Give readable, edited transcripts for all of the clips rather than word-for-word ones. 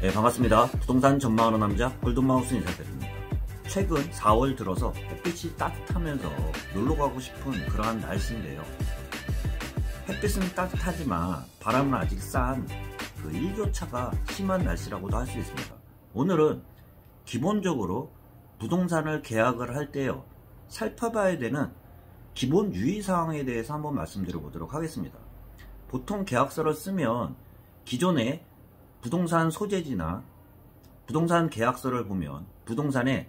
네, 반갑습니다. 부동산 전망하는 남자 골든마우스 인사드립니다. 최근 4월 들어서 햇빛이 따뜻하면서 놀러가고 싶은 그러한 날씨인데요. 햇빛은 따뜻하지만 바람은 아직 싼 그 일교차가 심한 날씨라고도 할 수 있습니다. 오늘은 기본적으로 부동산을 계약을 할 때요, 살펴봐야 되는 기본 유의사항에 대해서 한번 말씀드려 보도록 하겠습니다. 보통 계약서를 쓰면 기존에 부동산 소재지나 부동산 계약서를 보면 부동산에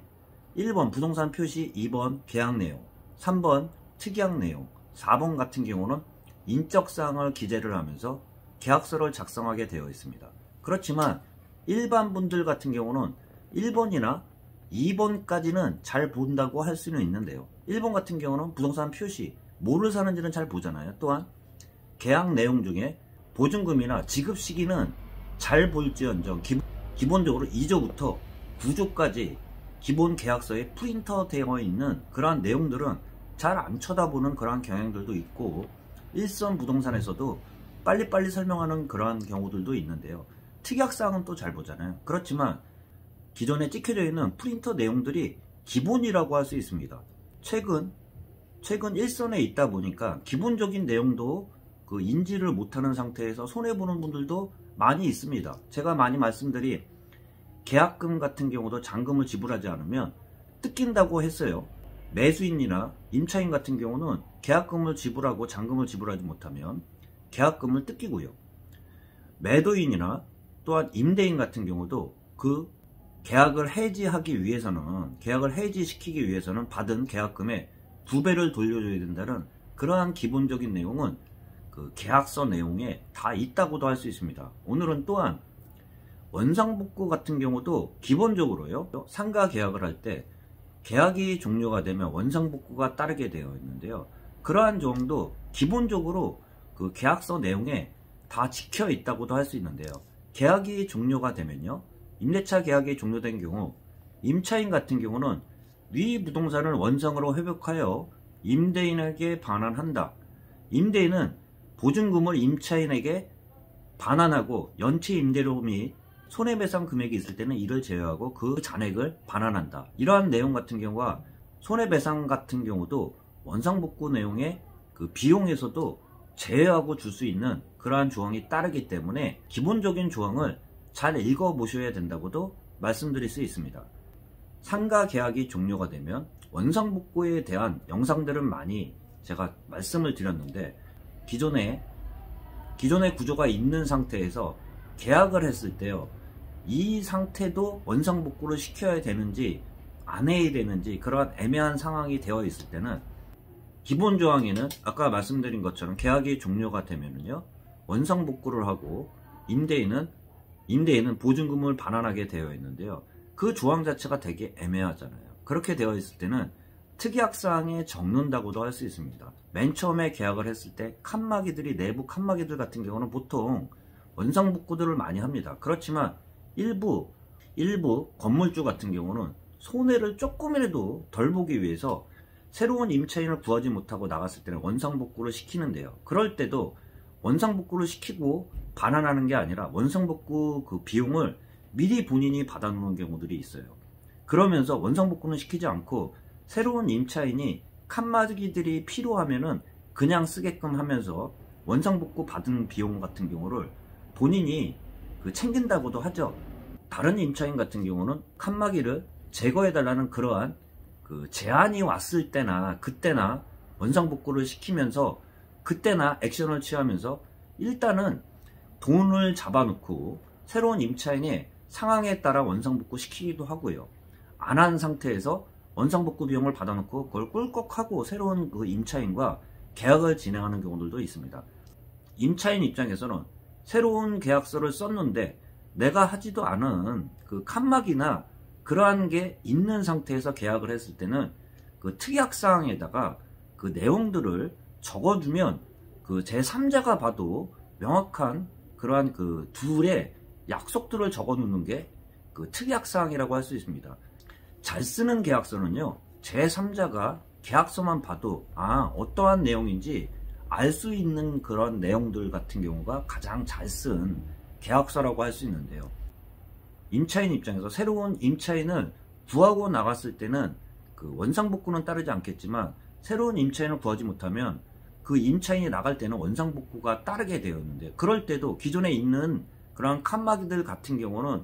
1번 부동산 표시, 2번 계약 내용, 3번 특약 내용, 4번 같은 경우는 인적사항을 기재를 하면서 계약서를 작성하게 되어 있습니다. 그렇지만 일반 분들 같은 경우는 1번이나 2번까지는 잘 본다고 할 수는 있는데요. 1번 같은 경우는 부동산 표시, 뭐를 사는지는 잘 보잖아요. 또한 계약 내용 중에 보증금이나 지급 시기는 잘 볼지언정 기본적으로 2조부터 9조까지 기본 계약서에 프린터 되어 있는 그러한 내용들은 잘 안 쳐다보는 그러한 경향들도 있고, 일선 부동산에서도 빨리빨리 설명하는 그러한 경우들도 있는데요. 특약사항은 또 잘 보잖아요. 그렇지만 기존에 찍혀져 있는 프린터 내용들이 기본이라고 할 수 있습니다. 최근 일선에 있다 보니까 기본적인 내용도 그 인지를 못하는 상태에서 손해보는 분들도 많이 있습니다. 제가 많이 말씀드린 계약금 같은 경우도 잔금을 지불하지 않으면 뜯긴다고 했어요. 매수인이나 임차인 같은 경우는 계약금을 지불하고 잔금을 지불하지 못하면 계약금을 뜯기고요. 매도인이나 또한 임대인 같은 경우도 그 계약을 해지시키기 위해서는 받은 계약금의 2배를 돌려줘야 된다는 그러한 기본적인 내용은 그 계약서 내용에 다 있다고도 할 수 있습니다. 오늘은 또한 원상복구 같은 경우도 기본적으로요, 상가 계약을 할 때 계약이 종료가 되면 원상복구가 따르게 되어 있는데요. 그러한 조항도 기본적으로 그 계약서 내용에 다 찍혀 있다고도 할 수 있는데요. 계약이 종료가 되면요, 임대차 계약이 종료된 경우 임차인 같은 경우는 위 부동산을 원상으로 회복하여 임대인에게 반환한다. 임대인은 보증금을 임차인에게 반환하고 연체 임대료 및 손해배상 금액이 있을 때는 이를 제외하고 그 잔액을 반환한다. 이러한 내용 같은 경우와 손해배상 같은 경우도 원상복구 내용의 그 비용에서도 제외하고 줄 수 있는 그러한 조항이 따르기 때문에 기본적인 조항을 잘 읽어보셔야 된다고도 말씀드릴 수 있습니다. 상가 계약이 종료가 되면 원상복구에 대한 영상들은 많이 제가 말씀을 드렸는데, 기존의 구조가 있는 상태에서 계약을 했을 때요, 이 상태도 원상복구를 시켜야 되는지 안 해야 되는지 그러한 애매한 상황이 되어 있을 때는 기본 조항에는 아까 말씀드린 것처럼 계약이 종료가 되면은요, 원상복구를 하고 임대인은 보증금을 반환하게 되어 있는데요. 그 조항 자체가 되게 애매하잖아요. 그렇게 되어 있을 때는 특약사항에 적는다고도 할 수 있습니다. 맨 처음에 계약을 했을 때 내부 칸막이들 같은 경우는 보통 원상복구들을 많이 합니다. 그렇지만 일부 건물주 같은 경우는 손해를 조금이라도 덜 보기 위해서 새로운 임차인을 구하지 못하고 나갔을 때는 원상복구를 시키는데요. 그럴 때도 원상복구를 시키고 반환하는 게 아니라 원상복구 그 비용을 미리 본인이 받아놓는 경우들이 있어요. 그러면서 원상복구는 시키지 않고 새로운 임차인이 칸막이들이 필요하면은 그냥 쓰게끔 하면서 원상복구 받은 비용 같은 경우를 본인이 챙긴다고도 하죠. 다른 임차인 같은 경우는 칸막이를 제거해달라는 그러한 그 제안이 왔을 때나 그때나 원상복구를 시키면서 그때나 액션을 취하면서 일단은 돈을 잡아놓고 새로운 임차인의 상황에 따라 원상복구 시키기도 하고요. 안 한 상태에서 원상복구 비용을 받아놓고 그걸 꿀꺽하고 새로운 그 임차인과 계약을 진행하는 경우들도 있습니다. 임차인 입장에서는 새로운 계약서를 썼는데 내가 하지도 않은 그 칸막이나 그러한 게 있는 상태에서 계약을 했을 때는 그 특약사항에다가 그 내용들을 적어두면 그 제3자가 봐도 명확한 그러한 그 둘의 약속들을 적어놓는 게 그 특약사항이라고 할 수 있습니다. 잘 쓰는 계약서는요, 제3자가 계약서만 봐도 어떠한 내용인지 알 수 있는 그런 내용들 같은 경우가 가장 잘 쓴 계약서라고 할 수 있는데요. 임차인 입장에서 새로운 임차인을 구하고 나갔을 때는 그 원상복구는 따르지 않겠지만, 새로운 임차인을 구하지 못하면 그 임차인이 나갈 때는 원상복구가 따르게 되었는데, 그럴 때도 기존에 있는 그런 칸막이들 같은 경우는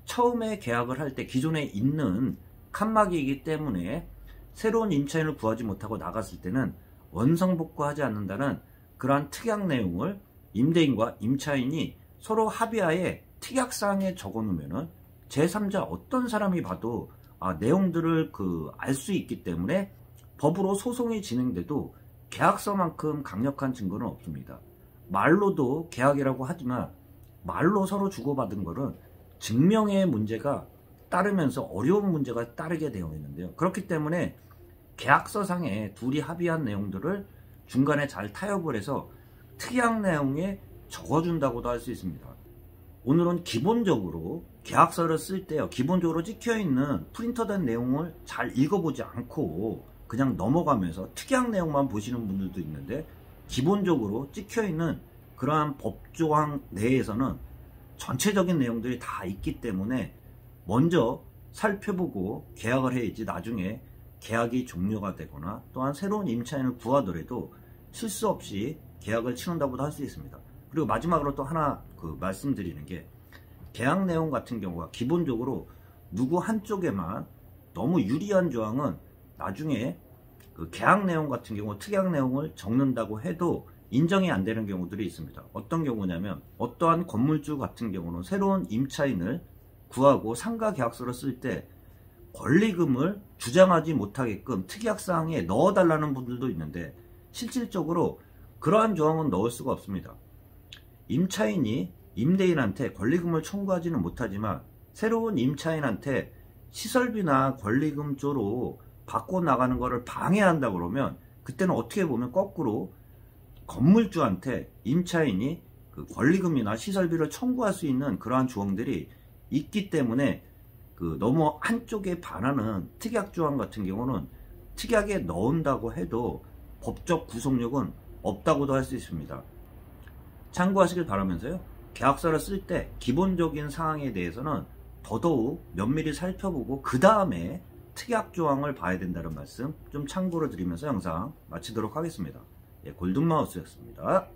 처음에 계약을 할 때 기존에 있는 칸막이이기 때문에 새로운 임차인을 구하지 못하고 나갔을 때는 원상복구하지 않는다는 그러한 특약 내용을 임대인과 임차인이 서로 합의하에 특약사항에 적어놓으면은 제3자 어떤 사람이 봐도 내용들을 알 수 있기 때문에 법으로 소송이 진행돼도 계약서만큼 강력한 증거는 없습니다. 말로도 계약이라고 하지만 말로 서로 주고받은 거는 증명의 문제가 따르면서 어려운 문제가 따르게 되어 있는데요. 그렇기 때문에 계약서상에 둘이 합의한 내용들을 중간에 잘 타협을 해서 특약 내용에 적어준다고도 할 수 있습니다. 오늘은 기본적으로 계약서를 쓸 때요, 기본적으로 찍혀있는 프린터된 내용을 잘 읽어보지 않고 그냥 넘어가면서 특약 내용만 보시는 분들도 있는데, 기본적으로 찍혀있는 그러한 법조항 내에서는 전체적인 내용들이 다 있기 때문에 먼저 살펴보고 계약을 해야지 나중에 계약이 종료가 되거나 또한 새로운 임차인을 구하더라도 실수 없이 계약을 치른다고도 할 수 있습니다. 그리고 마지막으로 또 하나 말씀드리는 게, 계약 내용 같은 경우가 기본적으로 누구 한쪽에만 너무 유리한 조항은 나중에 그 계약 내용 같은 경우 특약 내용을 적는다고 해도 인정이 안 되는 경우들이 있습니다. 어떤 경우냐면, 어떠한 건물주 같은 경우는 새로운 임차인을 구하고 상가 계약서를 쓸 때 권리금을 주장하지 못하게끔 특약사항에 넣어달라는 분들도 있는데, 실질적으로 그러한 조항은 넣을 수가 없습니다. 임차인이 임대인한테 권리금을 청구하지는 못하지만 새로운 임차인한테 시설비나 권리금 쪽으로 받고 나가는 것을 방해한다 그러면, 그때는 어떻게 보면 거꾸로 건물주한테 임차인이 그 권리금이나 시설비를 청구할 수 있는 그러한 조항들이 있기 때문에 너무 한쪽에 반하는 특약 조항 같은 경우는 특약에 넣은다고 해도 법적 구속력은 없다고도 할 수 있습니다. 참고하시길 바라면서요, 계약서를 쓸 때 기본적인 사항에 대해서는 더더욱 면밀히 살펴보고 그 다음에 특약 조항을 봐야 된다는 말씀 좀 참고로 드리면서 영상 마치도록 하겠습니다. 골든마우스였습니다.